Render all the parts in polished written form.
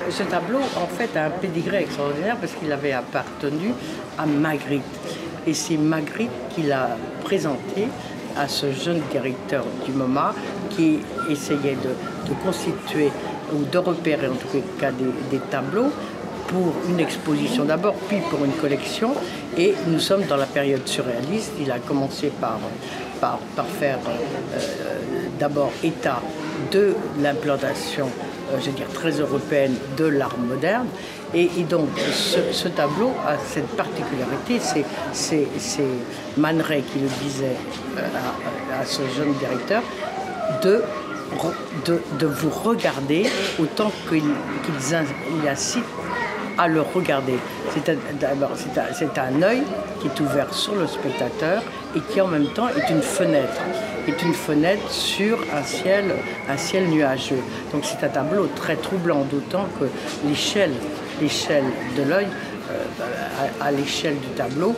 ce tableau, en fait, a un pédigré extraordinaire parce qu'il avait appartenu à Magritte. Et c'est Magritte qui l'a présenté à ce jeune directeur du MoMA qui essayait de constituer ou de repérer en tout cas des tableaux pour une exposition d'abord, puis pour une collection. Et nous sommes dans la période surréaliste. Il a commencé par faire d'abord état de l'implantation, je veux dire, très européenne de l'art moderne. Et donc, ce tableau a cette particularité, c'est Man Ray qui le disait à ce jeune directeur, de vous regarder autant qu'il incite à le regarder. C'est un œil qui est ouvert sur le spectateur et qui en même temps est une fenêtre sur un ciel nuageux. Donc c'est un tableau très troublant, d'autant que l'échelle de l'œil, à l'échelle du tableau,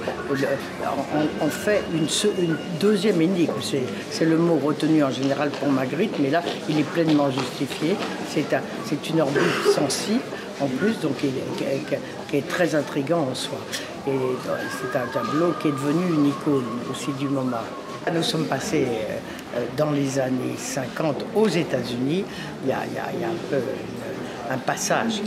on fait une deuxième énigme. C'est le mot retenu en général pour Magritte, mais là, il est pleinement justifié. C'est une orbite sensible, en plus, donc qui est très intriguant en soi. Et c'est un tableau qui est devenu une icône aussi du MoMA. Nous sommes passés dans les années 50 aux États-Unis. Il y a un peu un passage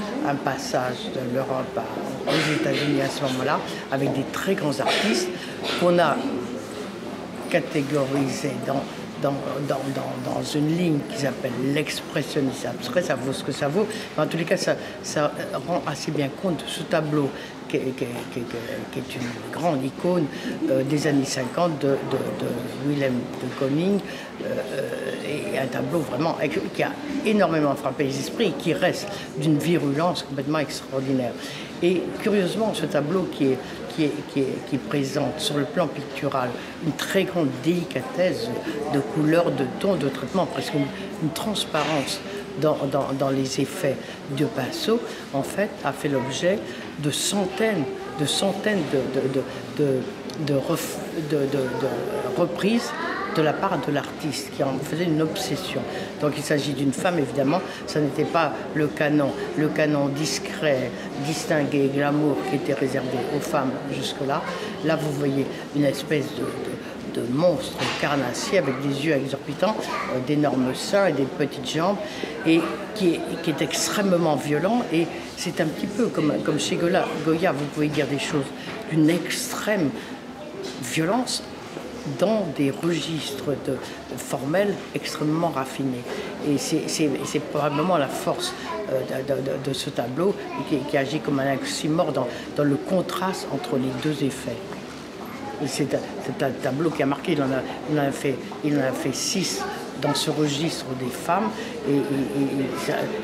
de l'Europe aux États-Unis à ce moment-là, avec des très grands artistes qu'on a catégorisés dans une ligne qui s'appelle l'expressionnisme abstrait. Ça vaut ce que ça vaut. Mais en tous les cas, ça rend assez bien compte de ce tableau qui est une grande icône des années 50 de Willem de Kooning, et un tableau vraiment qui a énormément frappé les esprits et qui reste d'une virulence complètement extraordinaire. Et curieusement, ce tableau qui présente sur le plan pictural une très grande délicatesse de couleurs, de tons, de traitement, presque une transparence dans les effets de pinceau, en fait, a fait l'objet de centaines de reprises de la part de l'artiste qui en faisait une obsession. Donc il s'agit d'une femme, évidemment, ça n'était pas le canon discret, distingué, glamour qui était réservé aux femmes jusque-là. Là, vous voyez une espèce de monstre carnassier avec des yeux exorbitants, d'énormes seins et des petites jambes, et qui est extrêmement violent. Et c'est un petit peu comme chez Goya, vous pouvez dire des choses d'une extrême violence dans des registres formels extrêmement raffinés. Et c'est probablement la force de ce tableau qui agit comme un oxymore dans le contraste entre les deux effets. C'est un tableau qui a marqué, il en a fait 6 dans ce registre des femmes, et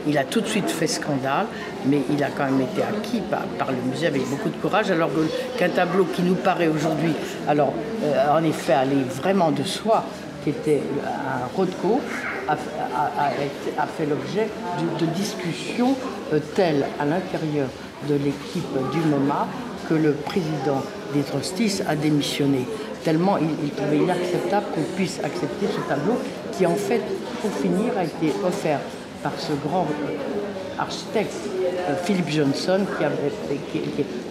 il a tout de suite fait scandale, mais il a quand même été acquis par le musée avec beaucoup de courage, alors qu'un tableau qui nous paraît aujourd'hui, alors en effet aller vraiment de soi, qui était un Rothko, a fait l'objet de discussions telles à l'intérieur de l'équipe du MoMA que le président des Trustees a démissionné. Tellement il trouvait inacceptable qu'on puisse accepter ce tableau qui, en fait, pour finir, a été offert par ce grand architecte, Philip Johnson, qui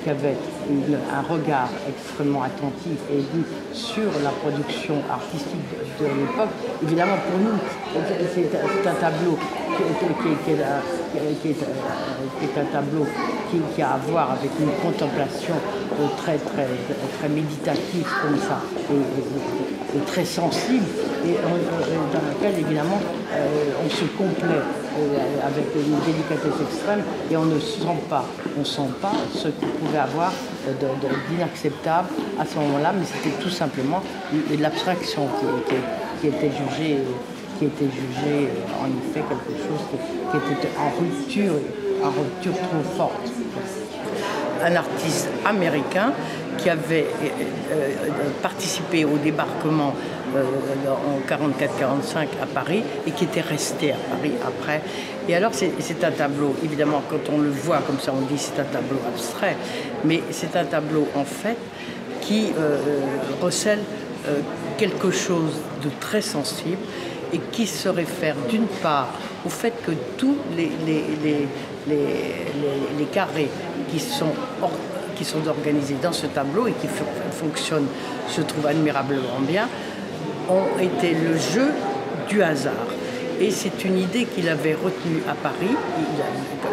avait un regard extrêmement attentif et aigu sur la production artistique de l'époque. Évidemment, pour nous, c'est un tableau qui est un tableau qui a à voir avec une contemplation très méditative comme ça, et très sensible, et dans laquelle évidemment on se complaît avec une délicatesse extrême, et on ne sent pas ce qu'il pouvait avoir d'inacceptable à ce moment-là, mais c'était tout simplement l'abstraction qui était jugée en effet quelque chose qui était en rupture trop forte. Un artiste américain qui avait participé au débarquement en 44-45 à Paris et qui était resté à Paris après. Et alors c'est un tableau, évidemment quand on le voit comme ça on dit c'est un tableau abstrait, mais c'est un tableau en fait qui recèle quelque chose de très sensible et qui se réfère d'une part au fait que tous les carrés qui sont organisés dans ce tableau et qui fonctionnent, je trouve, admirablement bien, ont été le jeu du hasard. Et c'est une idée qu'il avait retenue à Paris.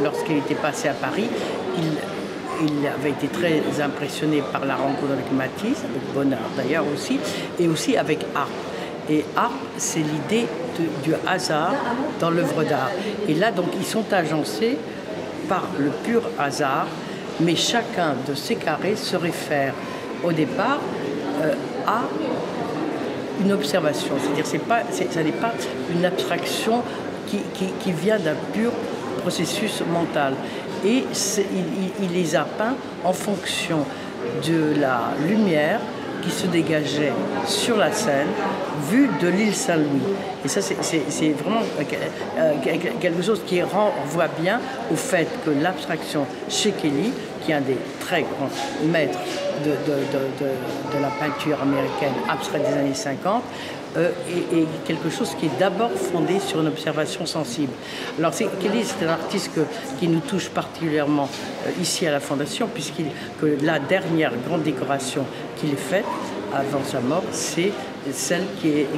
Lorsqu'il était passé à Paris, il avait été très impressionné par la rencontre avec Matisse, avec Bonnard d'ailleurs aussi, et aussi avec Arp. Et Arp, c'est l'idée du hasard dans l'œuvre d'art. Et là, donc, ils sont agencés par le pur hasard, mais chacun de ces carrés se réfère au départ à une observation. C'est-à-dire ça n'est pas une abstraction qui vient d'un pur processus mental. Et il les a peints en fonction de la lumière qui se dégageait sur la scène, vue de l'île Saint-Louis. Et ça, c'est vraiment quelque chose qui renvoie bien au fait que l'abstraction chez Kelly, qui est un des très grands maîtres de la peinture américaine abstraite des années 50, est quelque chose qui est d'abord fondé sur une observation sensible. Alors Kelly, c'est un artiste qui nous touche particulièrement ici à la Fondation, puisque la dernière grande décoration qu'il ait faite avant sa mort, c'est celle qui est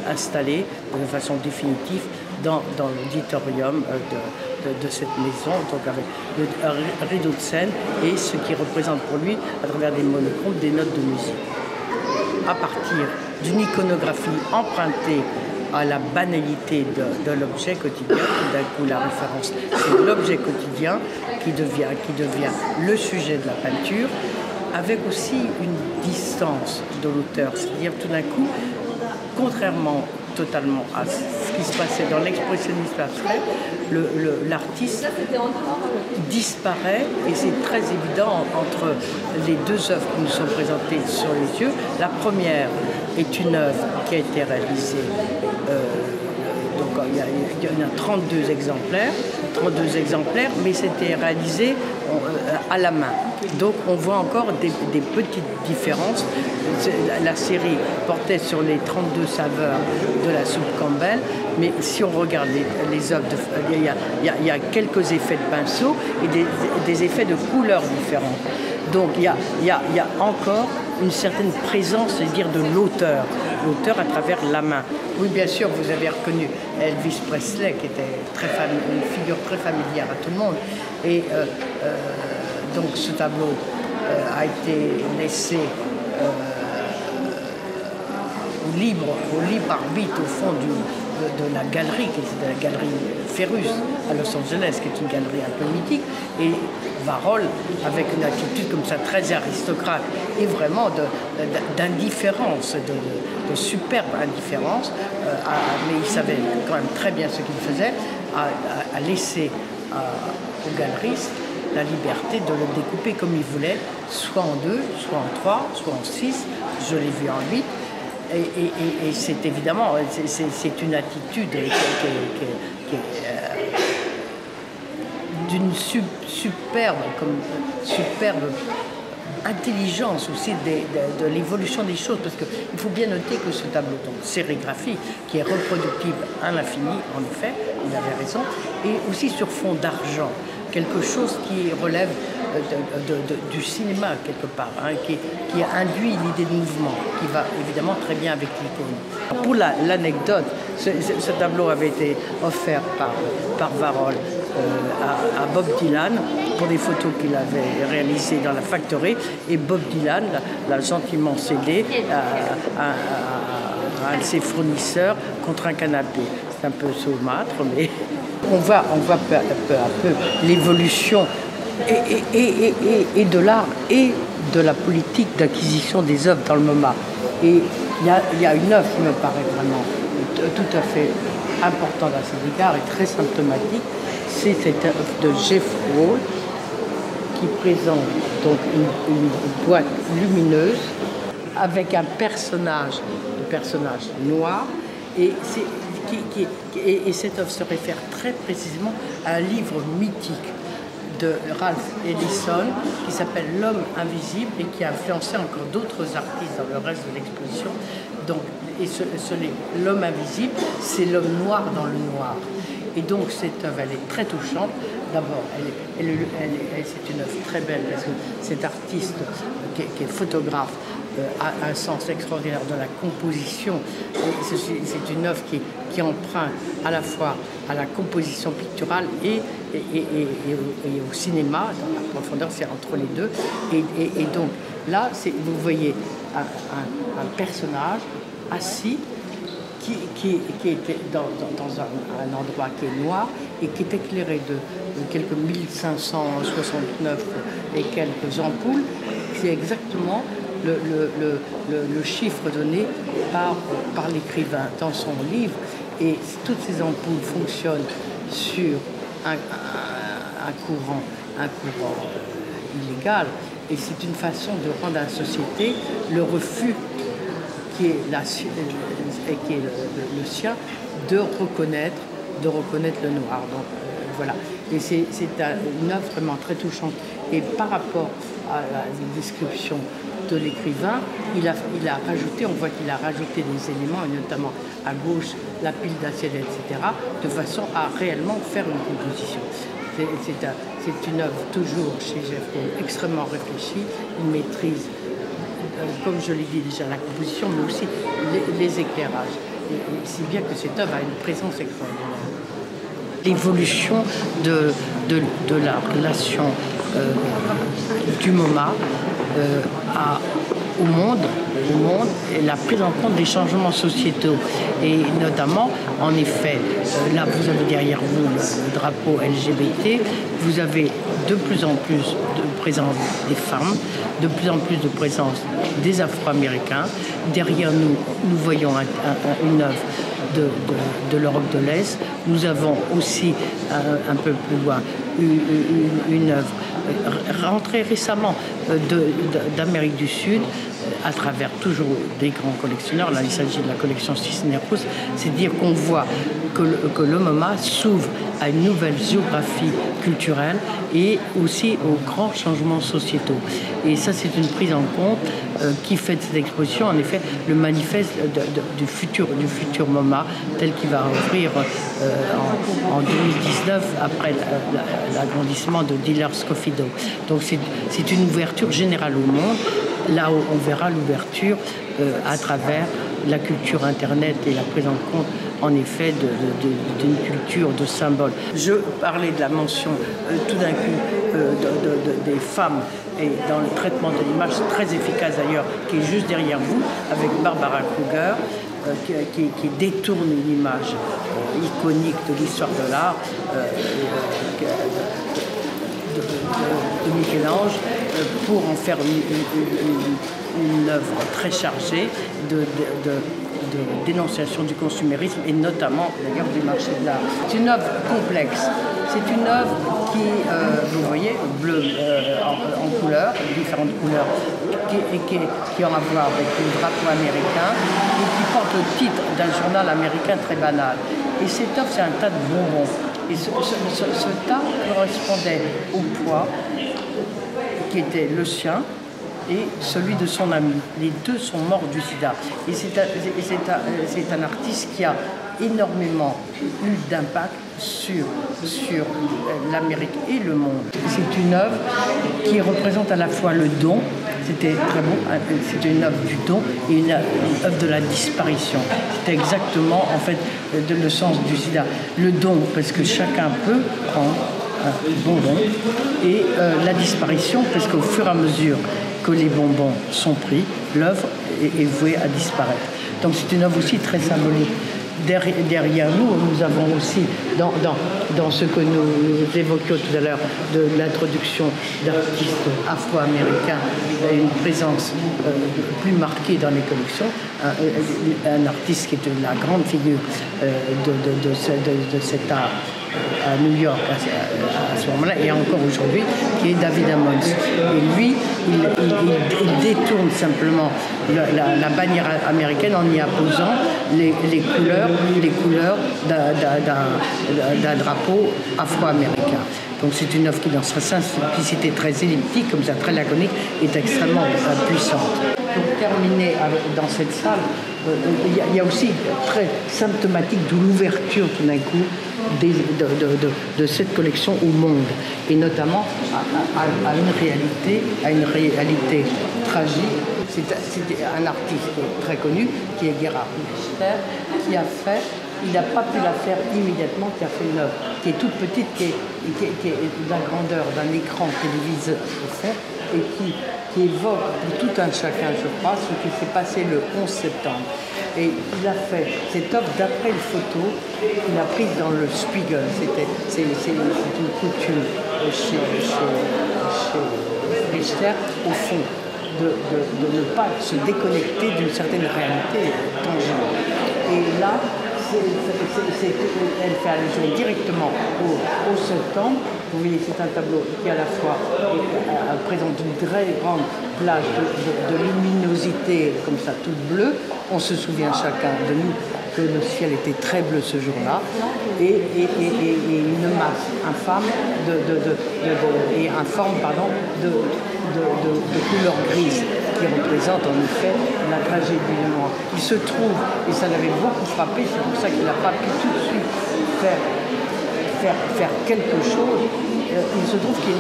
installée de façon définitive dans l'auditorium de cette maison, donc avec le rideau de scène et ce qui représente pour lui, à travers des monochromes, des notes de musique. À partir d'une iconographie empruntée à la banalité de l'objet quotidien, tout d'un coup la référence, c'est l'objet quotidien qui devient le sujet de la peinture, avec aussi une distance de l'auteur, c'est-à-dire tout d'un coup, contrairement totalement à ce qui se passait dans l'expressionnisme abstrait, l'artiste disparaît et c'est très évident entre les deux œuvres qui nous sont présentées sur les yeux. La première est une œuvre qui a été réalisée, donc il y en a 32 exemplaires, mais c'était réalisé à la main. Donc on voit encore des petites différences. La série portait sur les 32 saveurs de la soupe Campbell, mais si on regarde les œuvres, il y a quelques effets de pinceau et des effets de couleurs différents. Donc il y a encore une certaine présence, c'est-à-dire de l'auteur à travers la main. Oui, bien sûr, vous avez reconnu Elvis Presley, qui était une figure très familière à tout le monde. Et donc ce tableau a été laissé au libre arbitre au fond de la galerie, qui est la galerie Ferus à Los Angeles, qui est une galerie un peu mythique, et Warhol, avec une attitude comme ça très aristocrate et vraiment d'indifférence, de superbe indifférence, mais il savait quand même très bien ce qu'il faisait, a laissé aux galeristes la liberté de le découper comme il voulait, soit en 2, soit en 3, soit en 6, je l'ai vu en 8. Et c'est évidemment, c'est une attitude qui est d'une superbe intelligence aussi de l'évolution des choses, parce qu'il faut bien noter que ce tableau sérigraphie, qui est reproductible à l'infini, en effet, il avait raison, et aussi sur fond d'argent, quelque chose qui relève du cinéma quelque part, hein, qui induit l'idée de mouvement, qui va évidemment très bien avec l'icône. Pour l'anecdote, ce tableau avait été offert par Warhol à Bob Dylan pour des photos qu'il avait réalisées dans la Factory, et Bob Dylan l'a gentiment cédé à un de ses fournisseurs contre un canapé. C'est un peu saumâtre, mais on voit peu à peu l'évolution et de l'art et de la politique d'acquisition des œuvres dans le MoMA. Et il y a une œuvre qui me paraît vraiment tout à fait importante à cet égard et très symptomatique, c'est cette œuvre de Jeff Wall qui présente donc une boîte lumineuse avec un personnage noir, et cette œuvre se réfère très précisément à un livre mythique de Ralph Ellison qui s'appelle L'Homme Invisible et qui a influencé encore d'autres artistes dans le reste de l'exposition. Donc, L'Homme Invisible, c'est l'homme noir dans le noir. Et donc cette œuvre, elle est très touchante. D'abord, c'est une œuvre très belle parce que cet artiste qui est photographe a un sens extraordinaire de la composition. C'est une œuvre qui emprunte à la fois à la composition picturale et au cinéma, dans la profondeur, c'est entre les deux. Et donc là, vous voyez un personnage assis qui était dans un endroit qui est noir et qui est éclairé de quelques 1569 et quelques ampoules. C'est exactement le chiffre donné par l'écrivain dans son livre. Et toutes ces ampoules fonctionnent sur un courant illégal. Et c'est une façon de rendre à la société le refus qui est le sien de reconnaître le noir. Donc voilà. Et c'est une œuvre vraiment très touchante. Et par rapport à la description de l'écrivain, il a rajouté, on voit qu'il a rajouté des éléments, et notamment à gauche la pile d'assiettes, etc., de façon à réellement faire une composition. C'est une œuvre toujours chez Jeff Koons extrêmement réfléchie, une maîtrise, comme je l'ai dit déjà, la composition, mais aussi les éclairages. Et si bien que cette œuvre a une présence extraordinaire. L'évolution de la relation du MoMA au monde et la prise en compte des changements sociétaux. Et notamment, en effet, là vous avez derrière vous le drapeau LGBT, vous avez de plus en plus de présence des femmes, de plus en plus de présence des Afro-Américains. Derrière nous, nous voyons une œuvre de l'Europe de l'Est. Nous avons aussi un peu plus loin une œuvre rentrée récemment d'Amérique du Sud à travers toujours des grands collectionneurs. Là, il s'agit de la collection Cisneros. C'est dire qu'on voit que le MoMA s'ouvre à une nouvelle géographie culturelle et aussi aux grands changements sociétaux. Et ça, c'est une prise en compte qui fait de cette exposition, en effet, le manifeste du futur MoMA, tel qu'il va ouvrir en 2019, après l'agrandissement de Dillers-Scofido. Donc, c'est une ouverture générale au monde, là où on verra l'ouverture à travers la culture Internet et la prise en compte, en effet, d'une culture de symboles. Je parlais de la mention, tout d'un coup, des femmes et dans le traitement de l'image, très efficace d'ailleurs, qui est juste derrière vous, avec Barbara Kruger, qui détourne une image iconique de l'histoire de l'art, de Michel-Ange, pour en faire une œuvre très chargée de dénonciation du consumérisme et notamment d'ailleurs du marché de l'art. C'est une œuvre complexe. C'est une œuvre qui, vous voyez, bleu en couleurs, différentes couleurs, qui ont à voir avec le drapeau américain et qui porte le titre d'un journal américain très banal. Et cette œuvre, c'est un tas de bonbons. Et ce tas correspondait au poids qui était le sien et celui de son ami. Les deux sont morts du sida. Et c'est un artiste qui a énormément eu d'impact sur l'Amérique et le monde. C'est une œuvre qui représente à la fois le don, c'était très beau, c'était une œuvre du don et une œuvre de la disparition. C'était exactement en fait le sens du sida. Le don, parce que chacun peut prendre un bonbon, et la disparition, parce qu'au fur et à mesure que les bonbons sont pris, l'œuvre est vouée à disparaître. Donc c'est une œuvre aussi très symbolique. Derrière nous avons aussi, dans ce que nous évoquions tout à l'heure, de l'introduction d'artistes afro-américains, une présence plus marquée dans les collections, un artiste qui est la grande figure de cet art à New York à ce moment-là, et encore aujourd'hui, qui est David Ammons. Et lui, il détourne simplement la bannière américaine en y apposant les couleurs d'un drapeau afro-américain. Donc c'est une œuvre qui, dans sa simplicité très elliptique, comme ça, très laconique, est extrêmement puissante. Pour terminer dans cette salle, il y a aussi très symptomatique de l'ouverture tout d'un coup de cette collection au monde, et notamment à une réalité tragique. C'était un artiste très connu, qui est Gerhard Richter, qui a fait, il n'a pas pu la faire immédiatement, qui a fait une œuvre qui est toute petite, qui est de la grandeur d'un écran téléviseur et qui évoque pour tout un chacun, je crois, ce qui s'est passé le 11 septembre. Et il a fait cette œuvre d'après une photo qu'il a prise dans le Spiegel. C'est une coutume chez Richter, au fond, de ne pas se déconnecter d'une certaine réalité tangible. Et là, elle fait allusion directement au septembre. Vous voyez, c'est un tableau qui à la fois présente une très grande plage de luminosité, comme ça, toute bleue. On se souvient chacun de nous que le ciel était très bleu ce jour-là, et une masse infâme et informe, de couleur grise, qui représente en effet la tragédie du Noir. Il se trouve, et ça l'avait beaucoup frappé, c'est pour ça qu'il n'a pas pu tout de suite faire quelque chose. Il se trouve que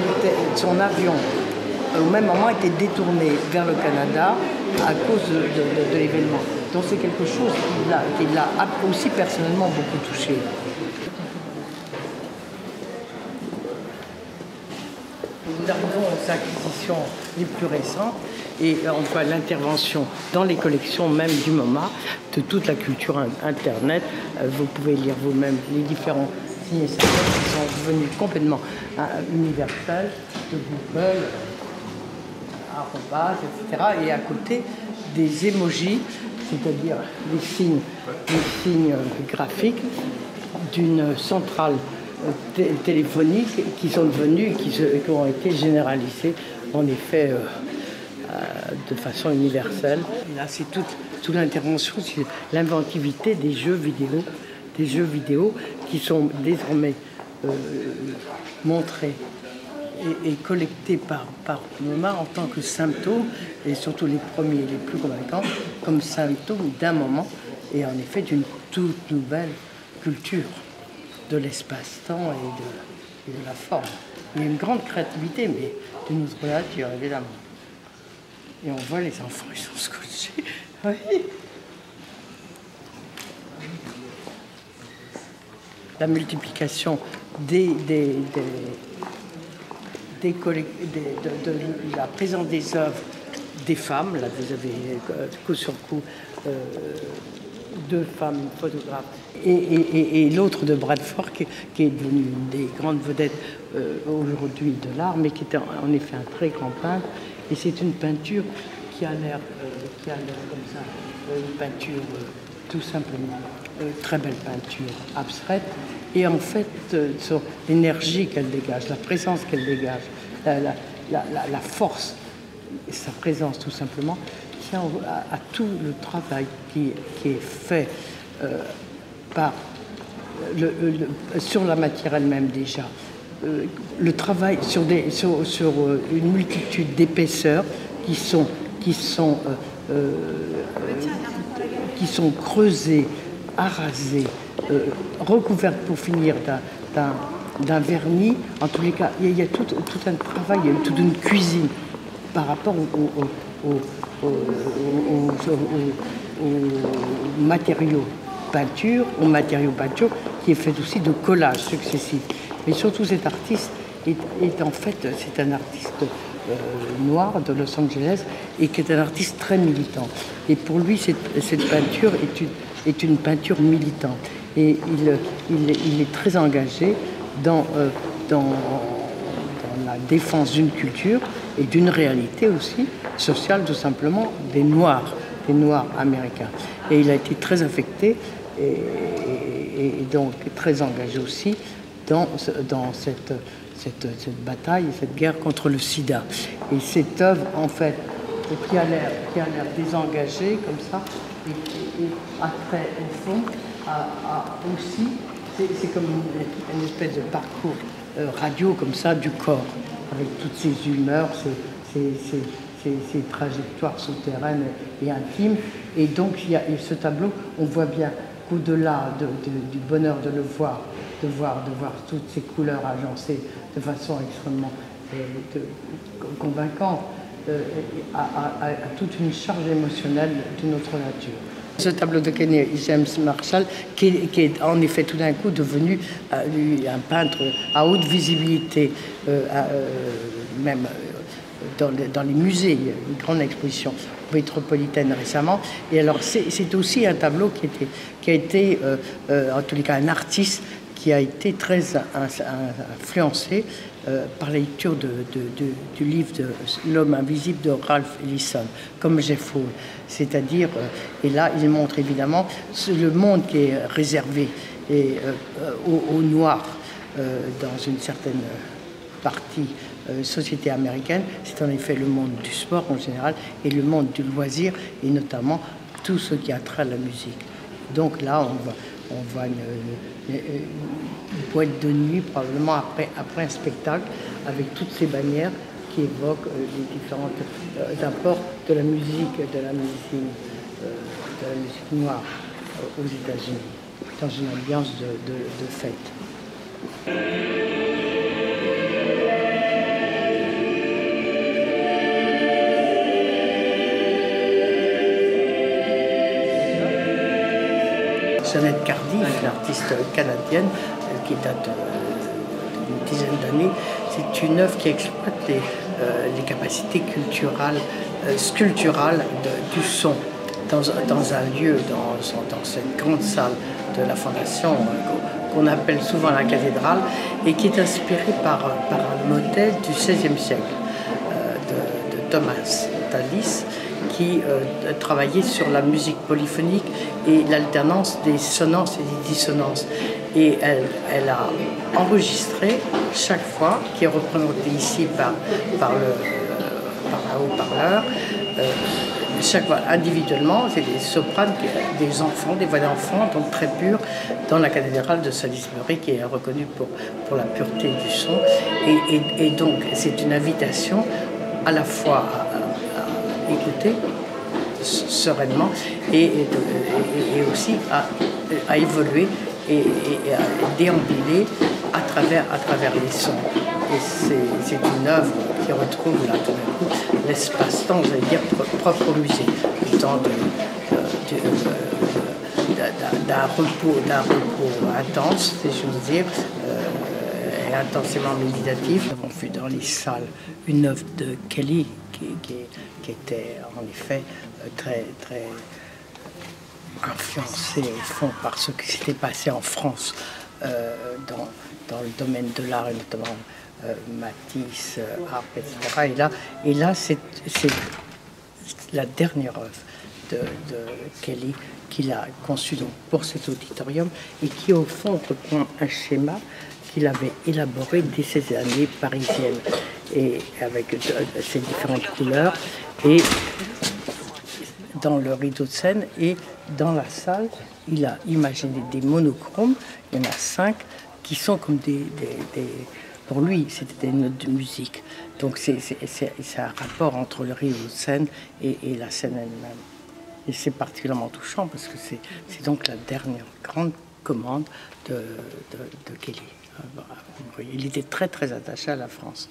son avion, au même moment, était détourné vers le Canada à cause de l'événement. Donc c'est quelque chose qui l'a aussi personnellement beaucoup touché. Nous arrivons aux acquisitions les plus récentes et on voit l'intervention dans les collections même du MoMA de toute la culture Internet. Vous pouvez lire vous-même les différents signatures qui sont devenus complètement universels, de Google, arrobas, etc. Et à côté des emojis, c'est-à-dire les signes graphiques d'une centrale téléphonique qui sont devenus, qui ont été généralisés en effet de façon universelle. Et là, c'est toute l'intervention sur l'inventivité des jeux vidéo qui sont désormais montrés et collectés par MoMA en tant que symptômes, et surtout les premiers, les plus convaincants, comme symptômes d'un moment, et en effet d'une toute nouvelle culture de l'espace-temps et de la forme. Il y a une grande créativité, mais d'une autre nature, évidemment. Et on voit les enfants, ils sont scotchés. Oui. La multiplication de la présence des œuvres des femmes. Là, vous avez coup sur coup deux femmes photographes et l'autre de Bradford qui est devenue une des grandes vedettes aujourd'hui de l'art, mais qui était en effet un très grand peintre. Et c'est une peinture qui a l'air comme ça, une peinture tout simplement, très belle peinture abstraite. Et en fait, sur l'énergie qu'elle dégage, la présence qu'elle dégage, la force, et sa présence tout simplement, tient à tout le travail qui est fait sur la matière elle-même déjà. Le travail sur une multitude d'épaisseurs qui sont creusées, arasées, recouvertes pour finir d'un vernis. En tous les cas, il y a tout un travail, il y a toute une cuisine par rapport aux matériaux peinture, qui est fait aussi de collages successifs. Mais surtout, cet artiste est en fait, c'est un artiste noir de Los Angeles et qui est un artiste très militant. Et pour lui, cette peinture est une peinture militante. Et il est très engagé dans la défense d'une culture et d'une réalité aussi sociale, tout simplement, des Noirs américains. Et il a été très affecté et donc très engagé aussi dans cette bataille, cette guerre contre le sida. Et cette œuvre, en fait, qui a l'air désengagée, comme ça, et après, au fond, aussi, c'est comme une espèce de parcours radio, comme ça, du corps, avec toutes ces humeurs, ces trajectoires souterraines et intimes. Et donc, il y a ce tableau, on voit bien qu'au-delà du bonheur de le voir voir toutes ces couleurs agencées de façon extrêmement convaincante, à toute une charge émotionnelle d'une autre nature. Ce tableau de Kenny James Marshall, qui est en effet tout d'un coup devenu un peintre à haute visibilité, même dans les musées. Il y a une grande exposition métropolitaine récemment. Et alors c'est aussi un tableau qui a été en tous les cas un artiste qui a été très influencé par la lecture du livre de L'homme invisible de Ralph Ellison, comme Jeff Hall. C'est-à-dire, et là, il montre évidemment le monde qui est réservé aux Noirs dans une certaine partie société américaine. C'est en effet le monde du sport en général et le monde du loisir, et notamment tout ce qui a trait à la musique. Donc là, on voit une boîte de nuit, probablement après un spectacle, avec toutes ces bannières qui évoquent les différents apports de la musique noire aux États-Unis, dans une ambiance de fête. Jeannette Cardiff, l'artiste canadienne, qui date d'une dizaine d'années, c'est une œuvre qui exploite les capacités culturelles, sculpturales du son dans un lieu, dans cette grande salle de la Fondation qu'on appelle souvent la cathédrale, et qui est inspirée par un modèle du XVIe siècle de Thomas Tallis, qui travaillait sur la musique polyphonique et l'alternance des sonnances et des dissonances. Et elle a enregistré chaque fois, qui est représenté ici par un haut-parleur, chaque fois individuellement, c'est des sopranes, des enfants, des voix d'enfants, donc très pures, dans la cathédrale de Salisbury, qui est reconnue pour la pureté du son. Et donc, c'est une invitation à la fois à écouter sereinement et aussi à évoluer et à déambuler à travers les sons. Et c'est une œuvre qui retrouve là tout d'un coup l'espace-temps, j'allais dire, propre au musée, le temps d'un repos intense, si j'ose dire, et intensément méditatif. Nous avons vu dans les salles une œuvre de Kelly qui était en effet très influencée au fond par ce qui s'était passé en France dans le domaine de l'art, et notamment Matisse, Arp, etc. Et là c'est la dernière œuvre de Kelly qu'il a conçue donc pour cet auditorium, et qui au fond reprend un schéma qu'il avait élaboré dès ses années parisiennes, et avec ses différentes couleurs, et dans le rideau de scène et dans la salle, il a imaginé des monochromes. Il y en a 5 qui sont comme pour lui, c'était des notes de musique. Donc c'est un rapport entre le rideau de scène et la scène elle-même. Et c'est particulièrement touchant parce que c'est donc la dernière grande commande de Kelly. Il était très attaché à la France.